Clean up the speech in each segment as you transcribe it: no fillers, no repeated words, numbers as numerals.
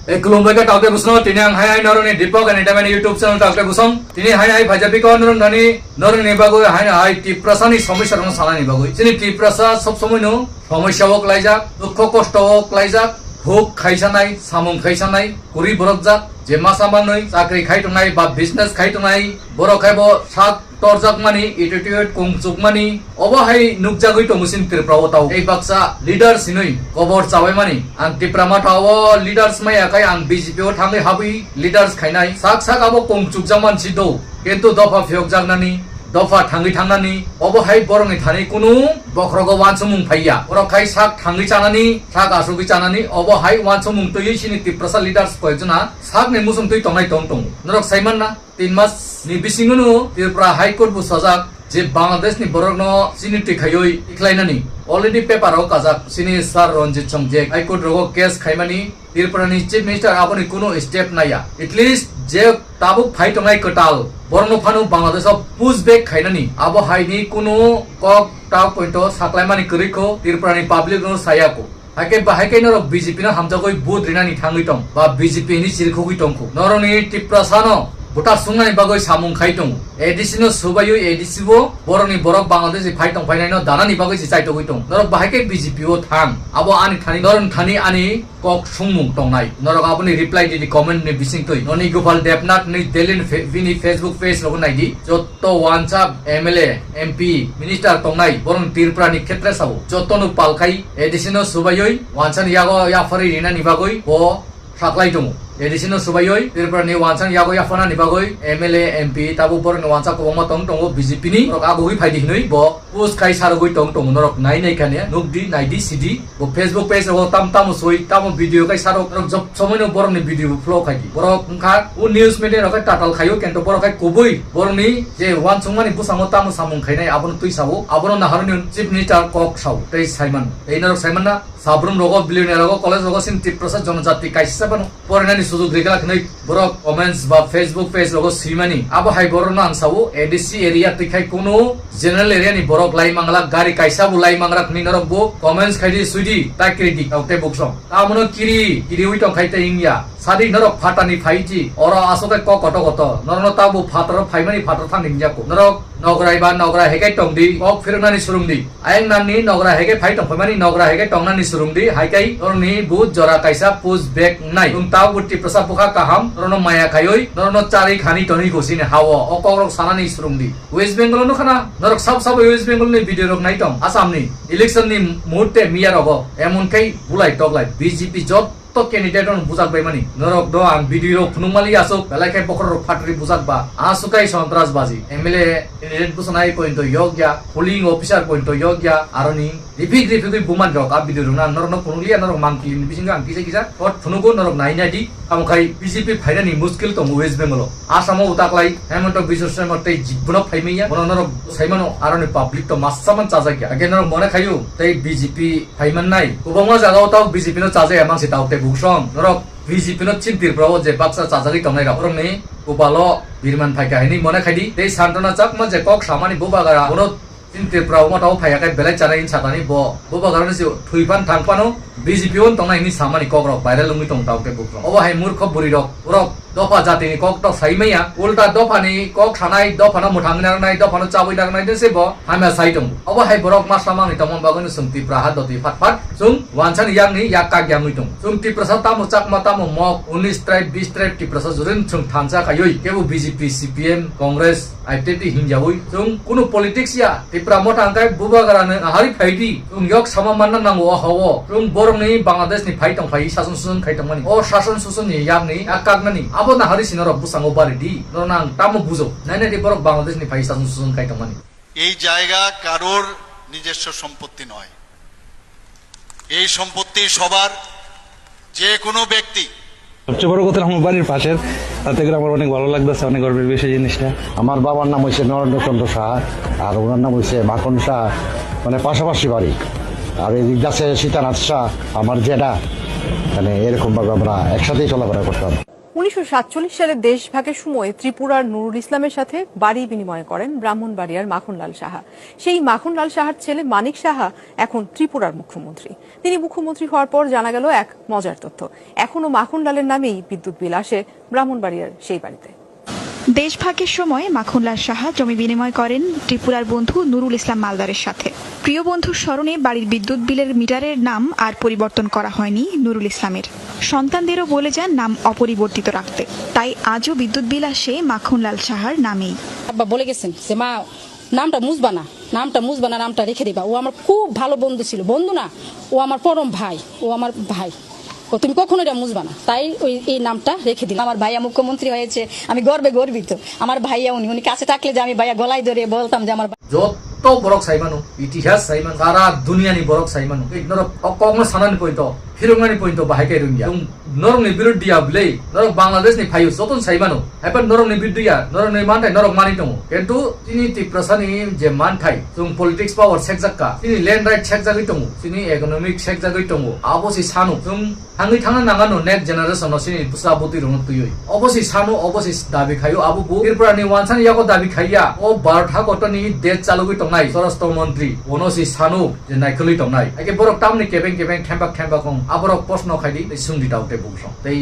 Kulumbaga Talke Busno, Tinang Hai Norani Dipok and Itaman YouTube channel Talke Busam, Tini Hai Pajapiko Norani, Norani Bago, Hai Tiprasani, Somishan Salani Bago, Tini Tiprasa, Subsomino, Somishavok Laja, Kokostovok Laja, Hook Kaisanai, Samung Kaisanai, Kuri Borokzak, Jemasamanoi, Sakri Kaitunai, Bab business Kaitunai, Borokaibo, Sak. Torjak mani, attitude, kungsuk mani, obahai nukjagui to musim tirprawatau. Ei baksa leaders inui, kobor cawai mani, ang tipramatawo leaders mai akai ang BJP o thangai habi leaders khainai. Sak abo kungsuk jaman sido, kentu dofa fiok jagnani, dofa thangai thangnani, obahai borongi thani kunu bokrogo wansumung phaiya. Borokai sak thangai chanani, sak asugi chanani, obahai wansumung toyi sini tiprasa leaders poijuna, sak ne musum toi tongai tongtong. Norok saiman na 3 मास नि बिसिङनु Tripura high court बु सजाक जे बांग्लादेश नि बरगनो सिनि टिखायोय इख्लाइनानि already paper हो काजाक सिनि sir Ranjit चंगजे high court रगो case खाइमानि त्रिपुरा नि चीफ मिनिस्टर आबनि कुनो स्टेप नाया एटलिस्ट जे ताबुक फाइटंगाय कटाल बरनो फानु बांग्लादेश पुश बैक खाइनानि आबो हाइनि कुनो कक टाव पॉइंटो साक्लाइमानि करिखो त्रिपुरा नि पब्लिक नो सायाको हाके बाहायके नर बीजेपी न हमजागोय बुद रिनानि थांगैतम बा बीजेपी नि सिरखोगै तंखो नरनि त्रिपुरा सानो Buta sungai bagai samung kaitung. Edisino subayu edisibo boroni borok Bangladesh faitong fainano danani bagai si cai togitung. Norok bahake BJP o thang. Abo ani thani noron thani ani kok sungmung tongnai. Norok aboni reply di comment ni bising toi. Noni Gopal Devnath ni Delin vini Facebook page logo nai di. Jotto wansap MLA MP minister tongnai borong Tripura ni khetre sabo. Jotto nu palkai edisino subayu wansan yago ya fari rina ni bagoi bo saklai tongu. Edisino subayoy Tripura ni wansan yago yafana ni bagoy MLA MP tabu por ni wansa ko ma tong tong BJP ni rok agoi phaidi hinoi bo post kai sarogoi tong tong norok nai nei kane nukdi naidi cd bo Facebook page ro tam soi tam video kai sarok rok job somoino bor ni video flow khai borok ungkha u news media rok tatal khayo kento bor kai kubui bor ni je wan sungmani busango tam samung khainai abon tui sabo abono naharni chief minister kok sau tei Simon ei norok Simon na sabrum rogo billionaire rogo college rogo sin Tripura jonojati kaisa bano pornani sujug rekala khnai borok comments ba Facebook page logo simani abo hai borona angsabu ADC area tikhai kuno general area ni borok lai mangla gari kaisa bu lai mangra khni norok bo comments khaidi suidi ta critic aute buksom amono kiri ui tong khaita ingya sadi norok phatani phaiji ora asokai ko koto norono tabu phataro phaimani phatar thang ingya ko norok nograi ba nogra hegai tongdi ok firnani surungdi ayang nani nogra hegai phai tong phaimani nogra hegai tongnani surungdi haikai norni bu jora kaisa push back nai ungtaw butti prasa pukha kaham norono maya khayoi norono chari khani toni gosine hawo okorok sanani surungdi West Bengal no khana norok sab West Bengal ni video rok nai tong Assam ni election ni muhurte miya rogo emon kai bulai toklai BJP jot to candidate on buzak bai mani norok do ang video phunumali asok belai kai pokor phatri buzak ba asukai sontras baji MLA candidate busanai point to yogya polling officer point to yogya aroni ripik buman rok a video runa norno phunuli norok mangki ni bisinga ang kisa ot phunugo norok naina di amokai BJP phairani muskil to West Bengal asamo utaklai Hemant Biswa Sharma tei jibbuno phaimeya bono norok saimano aroni public to massaman chajagya again norok mone khayu tei BJP phaiman nai kubonga jagao ta BJP no chaje amang si taute buksong norok BJP no chin Tripura je baksa chajagi tongnai ra borong ni upalo birman phaikai ni mone khaidi tei santona chakma je kok samani bubagara bono chin Tripura ma taw phaikai belai charain chatani bo bubagara ni thuipan thangpano BJP on tongnai ni samani kokrok viral lungi tong taute buksong obo hai murkho buri rok borok dopa jati ni kok to saimaya ulta dopa ni kok sanai dopa no muthangna nai dopa no chabui dar nai dese bo hamya saitung obo hai borok maslamang ni tomon bagun sumti prahat doti phat sung wansan yang ni yakka gyangui tung sung ti prasad tamu chak mata mo mok 19 tribe 20 tribe ti prasad jurin sung thangsa kayoi kebu BJP CPM Congress identity hinjawui sung kuno politics ya ti pramota angkai bubagara ne hari phaiti sung yok samamanna nango hawo sung borong ni Bangladesh ni phaitong phai sason susun khaitong mani o sason susun ni yang ni akagna ni abo na hari sinoro busango baridi nonang tamo buzo naine di borok Bangladesh ni phaisa susun kaitung mani এই জায়গা কারোর নিজস্ব সম্পত্তি নয় এই সম্পত্তি সবার যে কোনো ব্যক্তি সবচেয়ে বড় কথা আমার বাড়ির পাশের তাতে করে আমার অনেক ভালো লাগতেছে অনেক গর্বের বিষয় জিনিসটা আমার বাবার নাম হইছে নরেন্দ্রচন্দ্র শাহ আর ওনার নাম হইছে মাখন শাহ মানে পাশাপাশি বাড়ি আর এদিক আছে সীতানাথ শাহ আমার জেঠা মানে এরকম ভাবে আমরা একসাথেই চলাফেরা করতাম 1947 সালে দেশভাগের সময় ত্রিপুরার নুরুল ইসলামের সাথে বাড়ি বিনিময় করেন ব্রাহ্মণবাড়িয়ার মাখনলাল সাহা। সেই মাখনলাল সাহার ছেলে মানিক সাহা এখন ত্রিপুরার মুখ্যমন্ত্রী। তিনি মুখ্যমন্ত্রী হওয়ার পর জানা গেল এক মজার তথ্য, এখনো মাখনলালের নামেই বিদ্যুৎ বিল আসে ব্রাহ্মণবাড়িয়ার সেই বাড়িতে। দেশভাগের সময় মাখনলাল সাহা জমি বিনিময় করেন ত্রিপুরার বন্ধু নুরুল ইসলাম মালদারের সাথে। প্রিয় বন্ধুর স্মরণে বাড়ির বিদ্যুৎ বিলের মিটারের নাম আর পরিবর্তন করা হয়নি নুরুল ইসলামের। সন্তানদেরও বলে যান নাম অপরিবর্তিত রাখতে, তাই আজও বিদ্যুৎ বিল আসে মাখনলাল সাহার নামেই। আব্বা বলে গেছেন যে মা নামটা মুছবা না, নামটা রেখে দিবা। ও আমার খুব ভালো বন্ধু ছিল, বন্ধু না, ও আমার পরম ভাই, ও আমার ভাই, ও তুমি কখনো এটা মুছবা না, তাই এই নামটা রেখে দিলাম। আমার ভাইয়া মুখ্যমন্ত্রী হয়েছে, আমি গর্বে গর্বিত। আমার ভাইয়া উনি কাছে থাকলে যে আমি ভাইয়া গলায় ধরে বলতাম যে আমার যত বরক সাইমানো ইতিহাস সাইমান সারা দুনিয়ানি বরক সাইমানো নরক কখনো সানানি পইন্ত হিরংনি পইন্ত বাহাইকে রুঙ্গিয়া নরকনি বিরুদ্ধিয়া বিলাই নরক বাংলাদেশনি ফাইউ যতন সাইমানো এবার নরকনি বিরুদ্ধিয়া নরকনি মানথাই নরক মানি দङ কিন্তু তিনি ত্রিপুরাनि যে মানথাই जों पलिटिक्स पावर सेकजाक्का তিনি ল্যান্ড রাইট सेकजागै दङ তিনি इकोनॉमिक सेकजागै दङ अबसि सानु जों हाङै थांनो नागानो नेक्स्ट जेनारेशनाव सिनि बुसाबुति रङ तुयै अबसि सानु अबसि दाबि खायो आबुबु त्रिपुरानि वानसान याको दाबि खाइया ओ भारत हागतनि देश चालुगै दंनाय स्वराष्ट्र मन्त्री अनसि सानु जे नायखलि दंनाय आके बरक तामनि केबें केबें थेम्बाक आबरक प्रश्न खाइदि सुंदि दाउते बुसं तै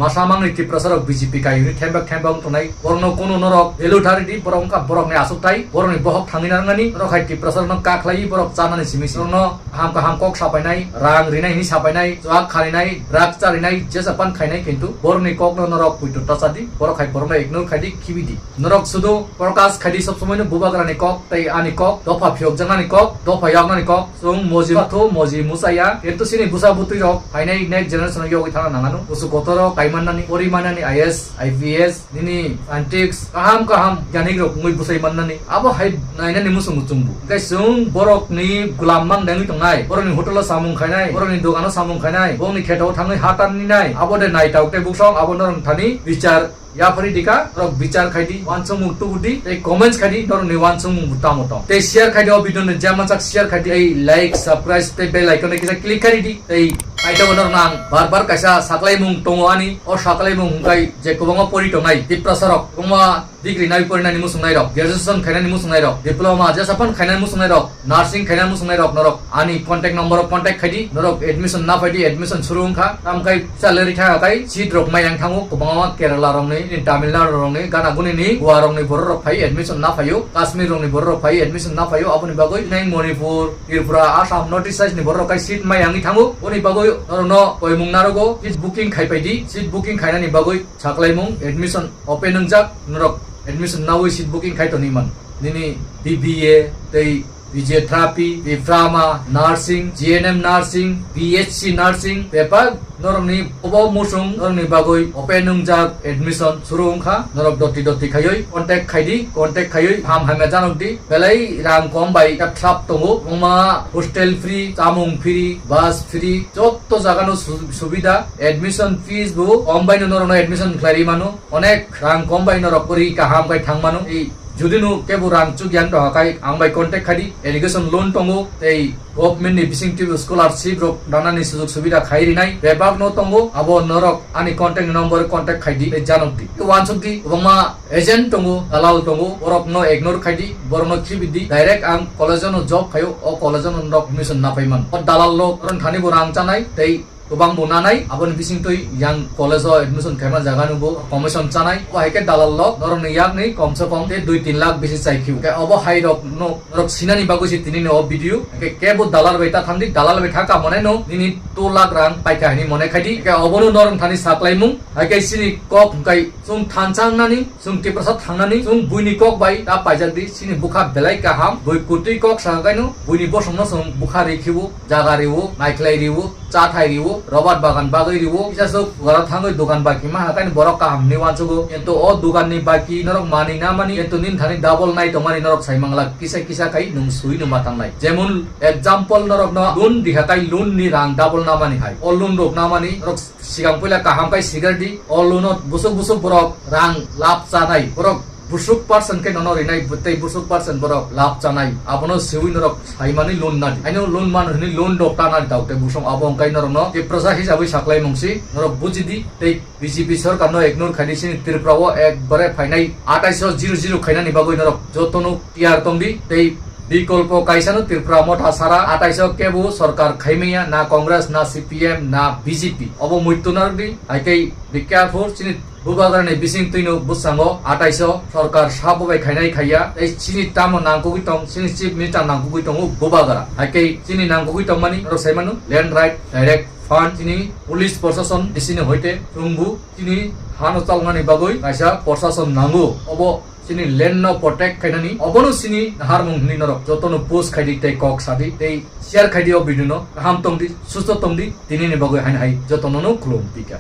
मासामांनि टिप्रसारक बीजेपी कायनि थेम्बाक तनाय बरनो कोनो नरक एलुथारिदि बरंका बरकनि आसुकथाय बरनि बहक थांगिनांगानि नरखाय टिप्रसारनो काख्लायि बरक चानानि सिमिसि बरनो हामका हामकक सापायनाय रां रिनायनि सापायनाय जाक खारिनाय राग चारिनाय जेसापान खायनाय किन्तु बरनि ककनो नरक पुइतो तसादि बरखाय बरनो इग्नोर खायदि खिबिदि नरक सुदु प्रकाश खायदि सब समयनो बुबाग्रानि कक तै आनि कक दफा फियकजांगानि कक दफा यागनानि कक जों मजिबाथो मजि मुसाया किन्तु सिनि बुसाबुति रक फायनाय नेक्स्ट जेनारेशन योगि थाना नागानो उसु गतरो Kaimanani, Orimanani, IS, IPS, Nini, Antics, Kaham, Yanigro, Mubusaimanani, Aba Hide Nainani Musumutumbu. Gaisung, Borok ni Gulamang Danitongai, Boroni Hotel Samung Kanai, Boroni Dogano Samung Kanai, Boni Keto Tangi Hatan Ninai, Abo the night out the bookshop, Abonon Tani, which are याफरी दिका रक विचार खाइदि वानसुम मुक्तु बुद्धि ए comments खाइदि दर नि वानसुम बुतामतो ते share खाइदि अबिदन जामाचाक share खाइदि ए like subscribe ते bell icon किसा click खाइदि ए iota बनर नां बार कासा साकलाय मुं टंगवानि अ साकलाय मुं गाय जे गोबां परिटनाय दिप्रसारक गोमा डिग्री नाय परिनानि मुसुंनाय रक ग्रेजुएशन खाइनानि मुसुंनाय रक डिप्लोमा जेसाफान खाइनानि मुसुंनाय रक नार्सिंग खाइनानि मुसुंनाय रक नरक आनि कन्टेक्ट नम्बर कन्टेक्ट खाइदि नरक एडमिशन ना फाइदि एडमिशन सुरुंखा तामखाय सैलारि थाखाय सीट रक मायang थांगो गोबां केरला रंनि तामिलनाडु रंनि गानागुनि गोवा रंनि बर रक फाइ एडमिशन ना फायो काश्मीर रंनि बर रक फाइ एडमिशन ना फायो आबनि बागै नाय मणिपुर त्रिपुरा आसाम नर्थ ईस्ट साइडनि बर रक सीट मायang थांगो ओनि बागै नरनो पयमुं नारगो सीट बुकिं खाइबायदि सीट बुकिं खाइनानि बागै साकलायमुं एडमिशन ओपन नंजाक नरक एडमिशन नावै सीट बुकिं खाइतनिमन दिनि बीबीए तै physiotherapy diploma nursing GNM nursing BSc nursing paper नरकनि अबो मुसुं नरकनि बागै ओपन नंजाक एडमिशन सुरुंखा नरक दति खायै कन्टेक्ट खायै हाम हामे जानकदि बेलाय रां कम बाय ट्राप दङो ओमा हस्टेल फ्री जामुं फ्री बास फ्री जत्तो जागानो सुबिदा एडमिशन फीस बो कम बाय नरनो एडमिशन क्लारि मानु अनेक रां कम बाय नरक परि काहाम बाय थांमानु ए जुदिनो केबो रां चु गियान दहाकाय आं बाय कन्टेक्ट खादि एडुकेशन लोन दङो तै गभर्नमेन्ट नि बिसिंटिव स्कलारशिप रक दानानि सुजुग सुबिदा खायरिनाय बेबाग न दङो आबो नरक आनि कन्टेक्ट नम्बर कन्टेक्ट खायदि जानकदि वानसुकदि गोबां एजेन्ट दङो दालाल दङो बरक न इग्नोर खायदि बरनो खिबिदि डाइरेक्ट आं कलेजनो जब खायो अ कलेजनो नरक मिशन ना फायमान दालाल लो रन थानिबो रां जानाय तै गोबां बनानाय आबनि बिसिंतै यां कलेजाव एडमिशन खायमा जागानुबो कमिशन जानाय वाइके दालाल लो नरनि यागनि कमसे कम 2-3 लाख बेसि चाइखिउ के अब हाइ रक नो रक सिनानि बागुसि तिनिनि अ भिडियो के केबो दालाल बेटा थांदि दालाल बेटा का मने नो निनि 2 लाख रां पाइखानि मने खायदि के अबनो नरन थानि साक्लायमुं हाइके सिनि कक गाय जों थानचांनानि जों टिप्रसाद थांनानि जों बुइनि कक बाय दा पाइजादि सिनि बुखा बेलाय काहाम बुइ कुटि कक सागायनो बुइनि बसंनो जों बुखा रेखिबो जागारिवो नाइख्लायरिवो चाथायरिवो रबाट बागान बागैरिवो इसासो गरा थाङै दखान बाकी मा हाकानि बरक काहामनि वानसुगो किन्तु अ दुकाननि बाकी नरक मानि ना मानि किन्तु निन थानि डाबल नाइ तमानि नरक साइमांला किसा खाइ नों सुइनो मातांनाय जेमन एग्जाम्पल नरक न लोन दिहाकाय लोन नि रां डाबल ना मानि हाय अ लोन रक ना मानि नरक सिगां पहिला काहामकाय सिगारदि अ लोन बुसुक बरक रां लाभ जानाय बरक busuk person ke nono rinai butai busuk person borok lap chanai abono siwi norok saimani loan na aino loan man hini loan dokta na daute busong abong kai norono ke prasa hisabai saklai mungsi norok bujidi tei BJP sarkar no ignore khani sini tirprawo ekbare fainai 2800 khaina ni bagoi norok jotonu tiar tongdi tei বিকল্প কাইসানো ত্রিপুরা মঠা সারা 28 কেবু সরকার খাইমিয়া না কংগ্রেস না CPM না BJP অবমৈত্যনারদি আইকাই বিজ্ঞাপন চিনি বুবাগারনে বিসিং তুইনো বুসাঙ্গো 28 সরকার সাববাই খাইনাই খাইয়া এই চিনি তাম নাংকুগি টং চিনি চিফ মিনিস্টার নাংকুগি টং বুবাগারা আইকাই চিনি নাংকুগি টং মানি রসাইমানো ল্যান্ড রাইট ডাইরেক্ট ফান্ড চিনি পুলিশ প্রশাসন ডিসিনে হইতে রুংবু চিনি হানো চালমানি বাগৈ কাইসা প্রশাসন নাঙ্গু of sini len no protect kainani obono sini harmung ni norok jotono post khaidi tei kok sadi tei share khaidi o biduno ham tongdi susto tongdi tini ni bagoi hain hai jotono no khulum pika